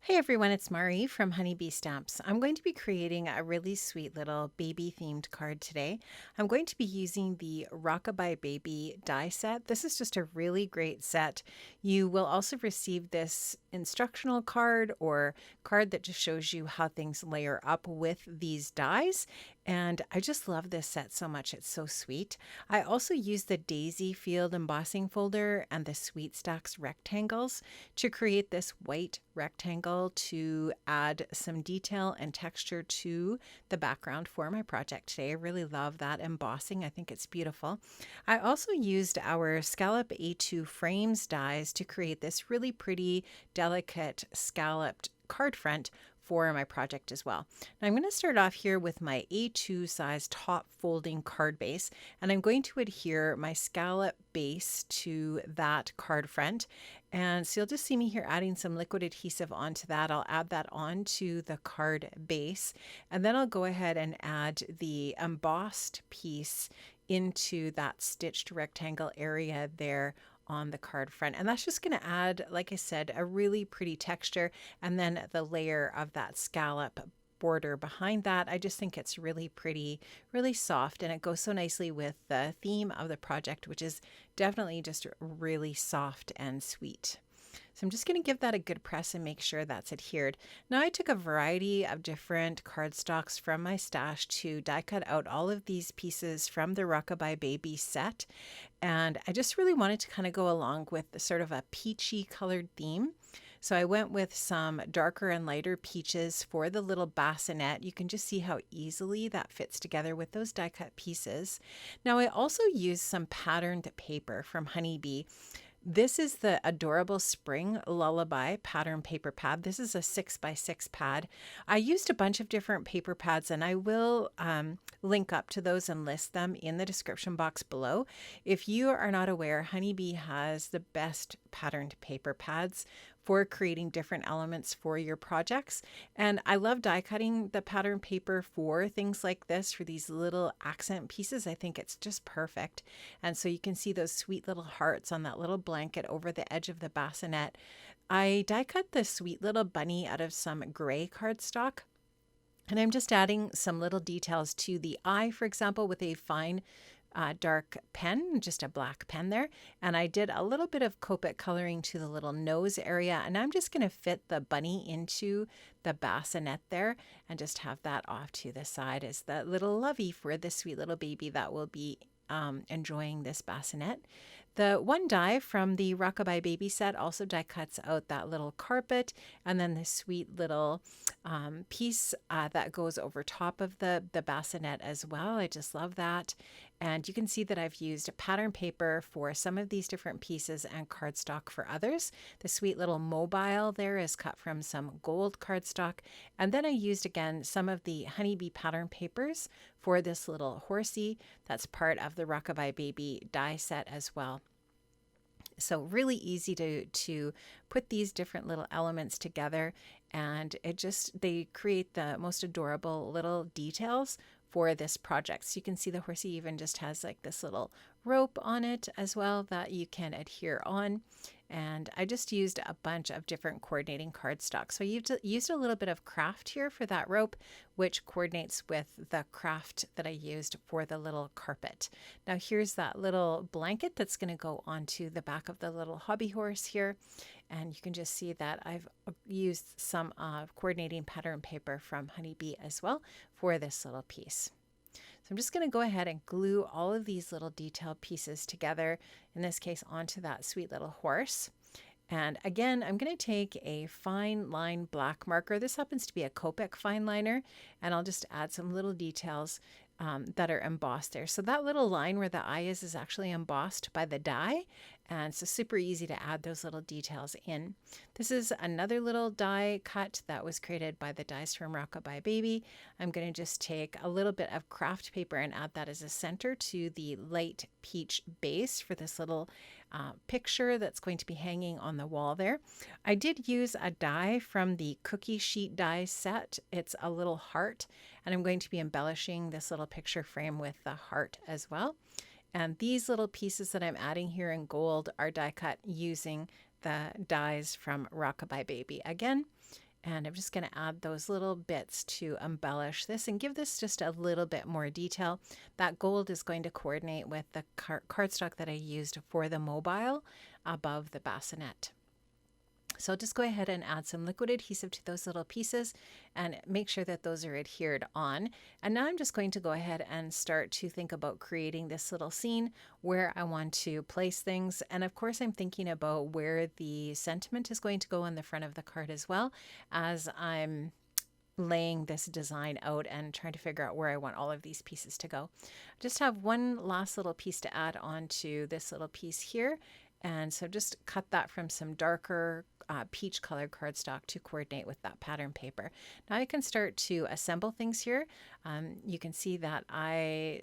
Hey everyone, it's Mari from Honeybee Stamps. I'm going to be creating a really sweet little baby themed card today. I'm going to be using the Rockabye Baby die set. This is just a really great set. You will also receive this instructional card or card that just shows you how things layer up with these dies. And I just love this set so much. It's so sweet. I also use the Daisy Field embossing folder and the Sweet Stacks rectangles to create this white rectangle to add some detail and texture to the background for my project today. I really love that embossing. I think it's beautiful. I also used our Scallop A2 frames dies to create this really pretty, delicate scalloped card front for my project as well. Now I'm going to start off here with my A2 size top folding card base, and I'm going to adhere my scallop base to that card front. And so you'll just see me here adding some liquid adhesive onto that. I'll add that onto the card base, and then I'll go ahead and add the embossed piece into that stitched rectangle area there on the card front. And that's just going to add, like I said, a really pretty texture, and then the layer of that scallop border behind that. I just think it's really pretty, really soft, and it goes so nicely with the theme of the project, which is definitely just really soft and sweet. So I'm just going to give that a good press and make sure that's adhered. Now I took a variety of different cardstocks from my stash to die cut out all of these pieces from the Rockabye Baby set. And I just really wanted to kind of go along with sort of a peachy colored theme. So I went with some darker and lighter peaches for the little bassinet. You can just see how easily that fits together with those die cut pieces. Now I also used some patterned paper from Honeybee. This is the adorable spring Lullaby pattern paper pad. This is a 6x6 pad. I used a bunch of different paper pads, and I will link up to those and list them in the description box below. If you are not aware, Honeybee has the best patterned paper pads for creating different elements for your projects. And I love die cutting the pattern paper for things like this, for these little accent pieces. I think it's just perfect. And so you can see those sweet little hearts on that little blanket over the edge of the bassinet. I die cut the sweet little bunny out of some gray cardstock. And I'm just adding some little details to the eye, for example, with a fine dark pen, just a black pen there. And I did a little bit of Copic coloring to the little nose area. And I'm just going to fit the bunny into the bassinet there and just have that off to the side as the little lovey for the sweet little baby that will be enjoying this bassinet. The one die from the Rockabye Baby set also die cuts out that little carpet and then the sweet little piece that goes over top of the bassinet as well. I just love that. And you can see that I've used pattern paper for some of these different pieces and cardstock for others. The sweet little mobile there is cut from some gold cardstock. And then I used again some of the Honeybee pattern papers for this little horsey that's part of the Rockabye Baby die set as well. So really easy to put these different little elements together, and they create the most adorable little details for this project. So you can see the horsey even just has like this little rope on it as well that you can adhere on. And I just used a bunch of different coordinating cardstock. So I used a little bit of craft here for that rope, which coordinates with the craft that I used for the little carpet. Now here's that little blanket that's going to go onto the back of the little hobby horse here. And you can just see that I've used some coordinating pattern paper from Honeybee as well for this little piece. So I'm just going to go ahead and glue all of these little detailed pieces together, in this case onto that sweet little horse. And again, I'm going to take a fine line black marker. This happens to be a Copic fine liner, and I'll just add some little details that are embossed there. So that little line where the eye is actually embossed by the die, and so super easy to add those little details in. This is another little die cut that was created by the dies from Rockabye Baby. I'm going to just take a little bit of craft paper and add that as a center to the light peach base for this little picture that's going to be hanging on the wall there. I did use a die from the cookie sheet die set. It's a little heart, and I'm going to be embellishing this little picture frame with the heart as well. And these little pieces that I'm adding here in gold are die cut using the dies from Rockabye Baby again. And I'm just going to add those little bits to embellish this and give this just a little bit more detail. That gold is going to coordinate with the cardstock that I used for the mobile above the bassinet. So I'll just go ahead and add some liquid adhesive to those little pieces and make sure that those are adhered on. And now I'm just going to go ahead and start to think about creating this little scene where I want to place things. And of course, I'm thinking about where the sentiment is going to go on the front of the card as well, as I'm laying this design out and trying to figure out where I want all of these pieces to go. Just have one last little piece to add on to this little piece here. And so just cut that from some darker peach colored cardstock to coordinate with that pattern paper. Now I can start to assemble things here. You can see that I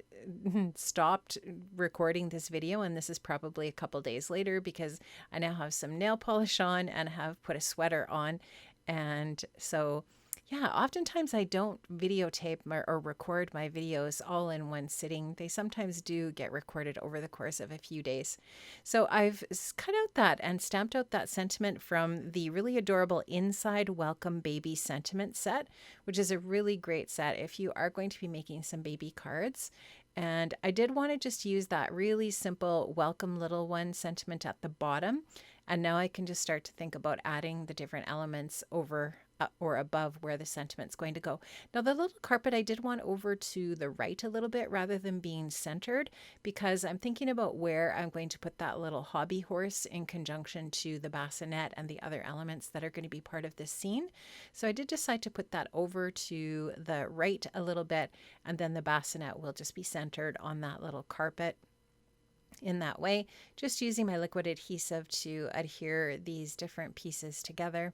stopped recording this video, and this is probably a couple days later because I now have some nail polish on and have put a sweater on. And so yeah, oftentimes I don't videotape or record my videos all in one sitting. They sometimes do get recorded over the course of a few days. So I've cut out that and stamped out that sentiment from the really adorable Inside Welcome Baby Sentiment set, which is a really great set if you are going to be making some baby cards. And I did want to just use that really simple welcome little one sentiment at the bottom. And now I can just start to think about adding the different elements over or above where the sentiment's going to go. Now the little carpet I did want over to the right a little bit rather than being centered, because I'm thinking about where I'm going to put that little hobby horse in conjunction to the bassinet and the other elements that are going to be part of this scene. So I did decide to put that over to the right a little bit, and then the bassinet will just be centered on that little carpet. In that way, just using my liquid adhesive to adhere these different pieces together.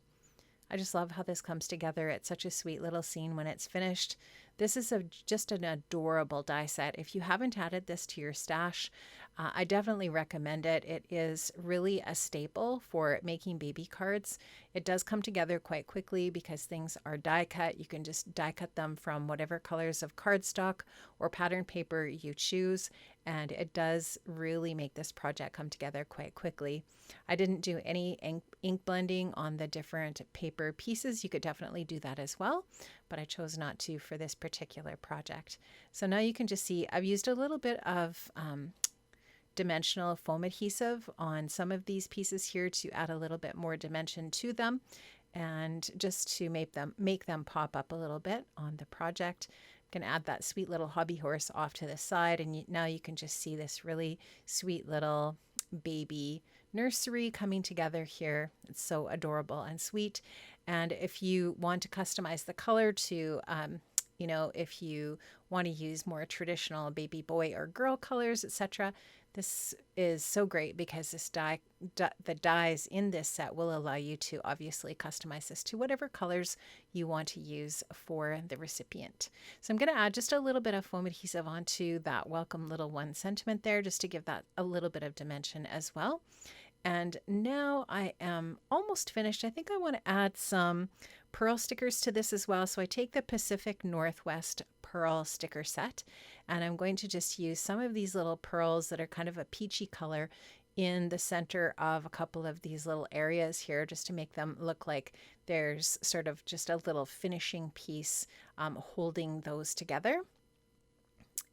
I just love how this comes together. It's such a sweet little scene when it's finished. This is just an adorable die set. If you haven't added this to your stash, I definitely recommend it. It is really a staple for making baby cards. It does come together quite quickly because things are die cut. You can just die cut them from whatever colors of cardstock or pattern paper you choose, and it does really make this project come together quite quickly. I didn't do any ink blending on the different paper pieces. You could definitely do that as well, but I chose not to for this particular project. So now you can just see I've used a little bit of dimensional foam adhesive on some of these pieces here to add a little bit more dimension to them and just to make them pop up a little bit on the project. I'm going to add that sweet little hobby horse off to the side, and now you can just see this really sweet little baby nursery coming together here. It's so adorable and sweet. And if you want to customize the color to if you want to use more traditional baby boy or girl colors, etc., this is so great because the dies in this set will allow you to obviously customize this to whatever colors you want to use for the recipient. So I'm going to add just a little bit of foam adhesive onto that welcome little one sentiment there, just to give that a little bit of dimension as well. And now I am almost finished. I think I want to add some pearl stickers to this as well. So I take the Pacific Northwest pearl sticker set, and I'm going to just use some of these little pearls that are kind of a peachy color in the center of a couple of these little areas here, just to make them look like there's sort of just a little finishing piece holding those together.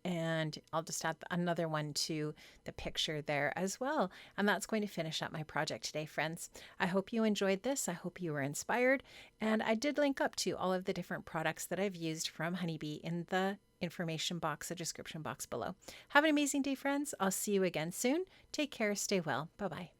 And I'll just add another one to the picture there as well. And that's going to finish up my project today, friends. I hope you enjoyed this. I hope you were inspired. And I did link up to all of the different products that I've used from Honeybee in the information box, the description box below. Have an amazing day, friends. I'll see you again soon. Take care. Stay well. Bye-bye.